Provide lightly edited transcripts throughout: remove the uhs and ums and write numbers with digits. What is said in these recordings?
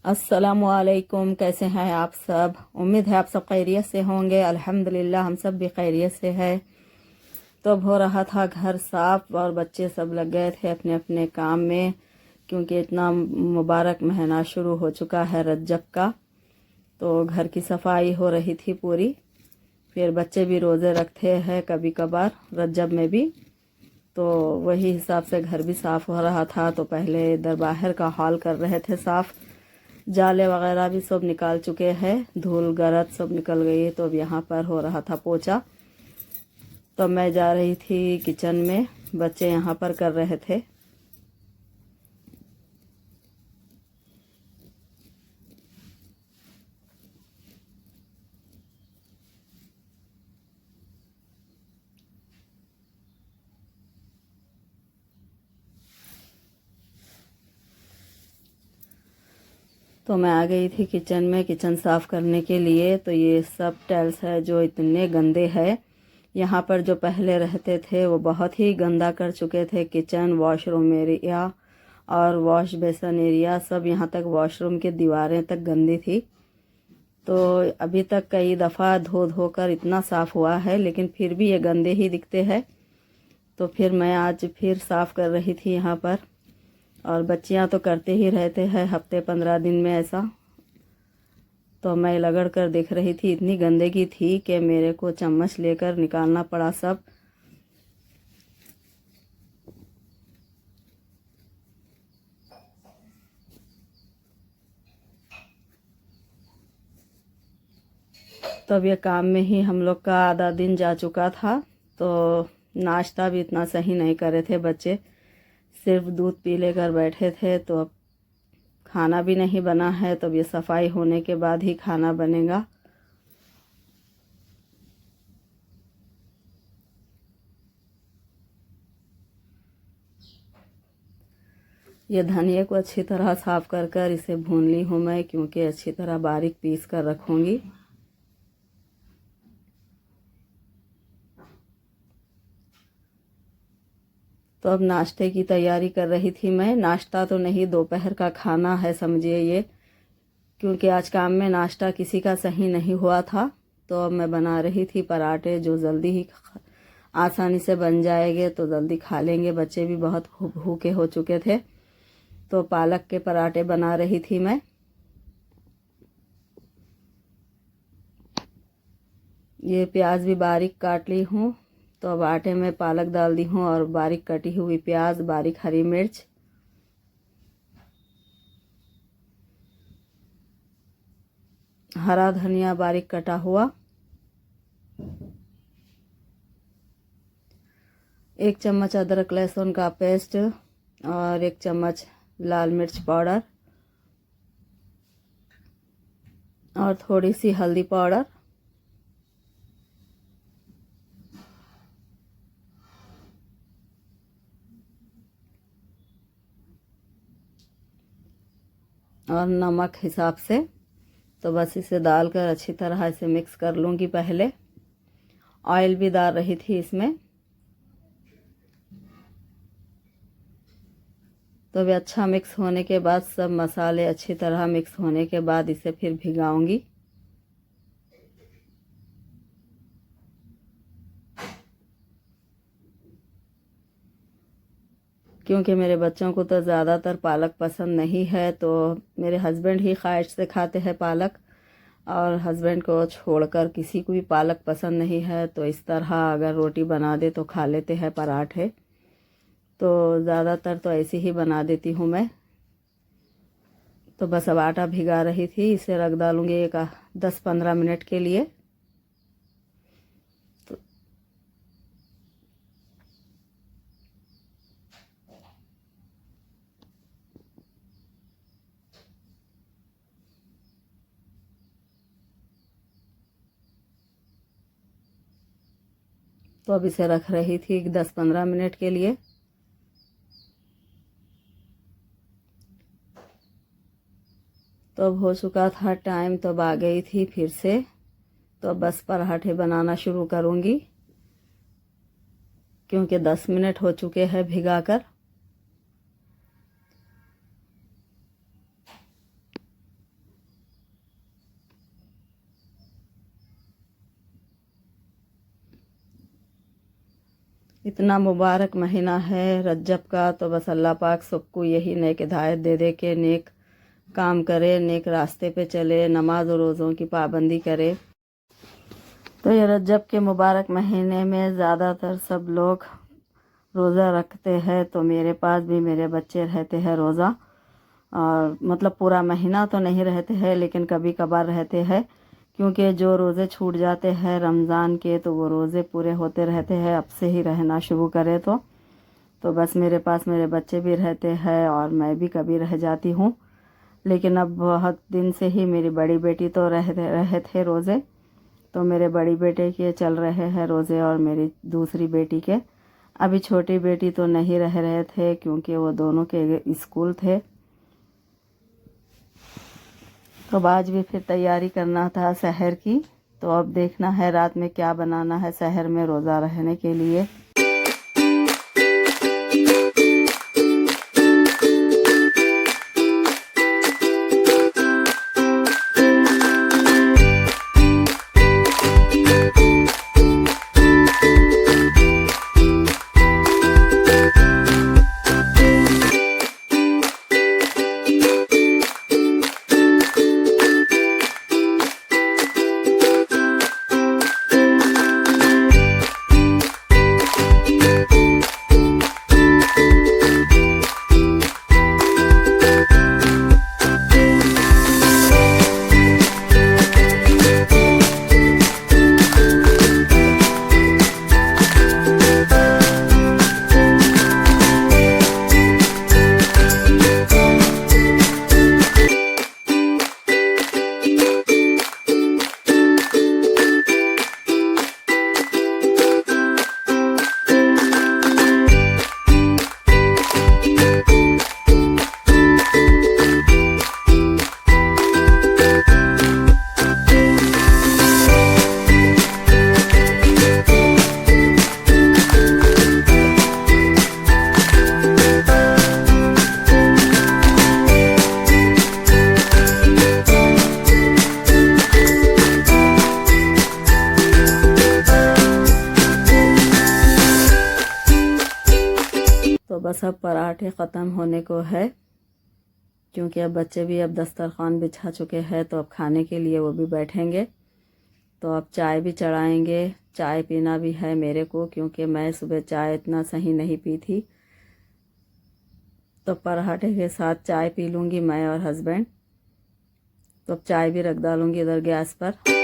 अस्सलामुअलैकुम। कैसे हैं आप सब? उम्मीद है आप सब खैरियत से होंगे। अल्हम्दुलिल्लाह हम सब भी खैरियत से है। तो अब हो रहा था घर साफ और बच्चे सब लग गए थे अपने अपने काम में, क्योंकि इतना मुबारक महीना शुरू हो चुका है रजब का। तो घर की सफाई हो रही थी पूरी। फिर बच्चे भी रोज़े रखते हैं कभी कभार रजब में भी, तो वही हिसाब से घर भी साफ़ हो रहा था। तो पहले इधर बाहर का हॉल कर रहे थे साफ़, जाले वगैरह भी सब निकाल चुके हैं, धूल गरद सब निकल गई। तो अब यहाँ पर हो रहा था पोछा। तो मैं जा रही थी किचन में, बच्चे यहाँ पर कर रहे थे। तो मैं आ गई थी किचन में किचन साफ़ करने के लिए। तो ये सब टाइल्स है जो इतने गंदे हैं। यहाँ पर जो पहले रहते थे वो बहुत ही गंदा कर चुके थे। किचन, वॉशरूम एरिया और वॉश बेसन एरिया सब, यहाँ तक वॉशरूम की दीवारें तक गंदी थी। तो अभी तक कई दफ़ा धो धो कर इतना साफ़ हुआ है, लेकिन फिर भी ये गंदे ही दिखते हैं। तो फिर मैं आज फिर साफ़ कर रही थी यहाँ पर। और बच्चियाँ तो करते ही रहते हैं हफ्ते 15 दिन में ऐसा। तो मैं लगड़ कर देख रही थी, इतनी गंदगी थी कि मेरे को चम्मच लेकर निकालना पड़ा सब। तो अब ये काम में ही हम लोग का आधा दिन जा चुका था। तो नाश्ता भी इतना सही नहीं करे थे बच्चे, सिर्फ दूध पी लेकर बैठे थे। तो अब खाना भी नहीं बना है, तो अब ये सफाई होने के बाद ही खाना बनेगा। ये धनिया को अच्छी तरह साफ कर कर इसे भून ली हूँ मैं, क्योंकि अच्छी तरह बारीक पीस कर रखूँगी। तो अब नाश्ते की तैयारी कर रही थी मैं। नाश्ता तो नहीं, दोपहर का खाना है समझिए ये, क्योंकि आज काम में नाश्ता किसी का सही नहीं हुआ था। तो अब मैं बना रही थी पराठे, जो जल्दी ही आसानी से बन जाएंगे, तो जल्दी खा लेंगे। बच्चे भी बहुत भूखे हो चुके थे। तो पालक के पराठे बना रही थी मैं। ये प्याज भी बारीक काट ली हूँ। तो अब आटे में पालक डाल दी हूँ और बारीक कटी हुई प्याज, बारीक हरी मिर्च, हरा धनिया बारीक कटा हुआ, 1 चम्मच अदरक लहसुन का पेस्ट और 1 चम्मच लाल मिर्च पाउडर और थोड़ी सी हल्दी पाउडर। और नमक हिसाब से। तो बस इसे डालकर अच्छी तरह इसे मिक्स कर लूँगी पहले। ऑयल भी डाल रही थी इसमें। तो भी अच्छा मिक्स होने के बाद, सब मसाले अच्छी तरह मिक्स होने के बाद इसे फिर भिगाऊंगी। क्योंकि मेरे बच्चों को तो ज़्यादातर पालक पसंद नहीं है। तो मेरे हस्बैंड ही ख्वाहिश से खाते हैं पालक, और हस्बैंड को छोड़कर किसी को भी पालक पसंद नहीं है। तो इस तरह अगर रोटी बना दे तो खा लेते हैं पराठे। तो ज़्यादातर तो ऐसे ही बना देती हूँ मैं। तो बस अब आटा भिगा रही थी, इसे रख डालूँगी एक 10-15 मिनट के लिए। तो अब इसे रख रही थी 10-15 मिनट के लिए। तो अब हो चुका था टाइम, तो अब आ गई थी फिर से। तो अब बस पराठे बनाना शुरू करूँगी, क्योंकि 10 मिनट हो चुके हैं भिगाकर। इतना मुबारक महीना है रज्जब का, तो बस अल्लाह पाक सबको यही नेक हिदायत दे दे के नेक काम करे, नेक रास्ते पे चले, नमाज और रोज़ों की पाबंदी करे। तो ये रज्जब के मुबारक महीने में ज़्यादातर सब लोग रोज़ा रखते हैं। तो मेरे पास भी मेरे बच्चे रहते हैं रोज़ा, और मतलब पूरा महीना तो नहीं रहते हैं लेकिन कभी कभार रहते हैं, क्योंकि जो रोज़े छूट जाते हैं रमज़ान के तो वो रोज़े पूरे होते रहते हैं। अब से ही रहना शुरू करे तो बस मेरे पास मेरे बच्चे भी रहते हैं और मैं भी कभी रह जाती हूँ। लेकिन अब बहुत दिन से ही मेरी बड़ी बेटी तो रहे थे रोज़े, तो मेरे बड़ी बेटे के चल रहे हैं रोज़े और मेरी दूसरी बेटी के। अभी छोटी बेटी तो नहीं रह रहे थे क्योंकि वो दोनों के स्कूल थे। तो आज भी फिर तैयारी करना था सहर की, तो अब देखना है रात में क्या बनाना है सहर में रोज़ा रहने के लिए। तो बस अब पराठे ख़त्म होने को है, क्योंकि अब बच्चे भी अब दस्तरखान बिछा चुके हैं, तो अब खाने के लिए वो भी बैठेंगे। तो अब चाय भी चढ़ाएंगे। चाय पीना भी है मेरे को, क्योंकि मैं सुबह चाय इतना सही नहीं पी थी। तो पराठे के साथ चाय पी लूँगी मैं और हस्बैंड। तो अब चाय भी रख डालूँगी इधर गैस पर।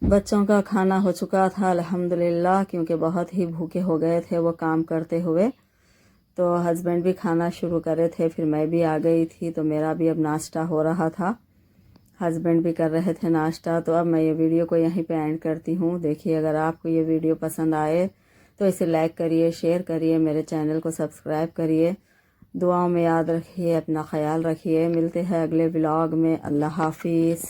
बच्चों का खाना हो चुका था अल्हम्दुलिल्लाह, क्योंकि बहुत ही भूखे हो गए थे वो काम करते हुए। तो हस्बैंड भी खाना शुरू करे थे, फिर मैं भी आ गई थी, तो मेरा भी अब नाश्ता हो रहा था। हस्बैंड भी कर रहे थे नाश्ता। तो अब मैं ये वीडियो को यहीं पे एंड करती हूँ। देखिए, अगर आपको ये वीडियो पसंद आए तो इसे लाइक करिए, शेयर करिए, मेरे चैनल को सब्सक्राइब करिए। दुआओं में याद रखिए, अपना ख्याल रखिए। मिलते हैं अगले व्लॉग में। अल्लाह हाफिज़।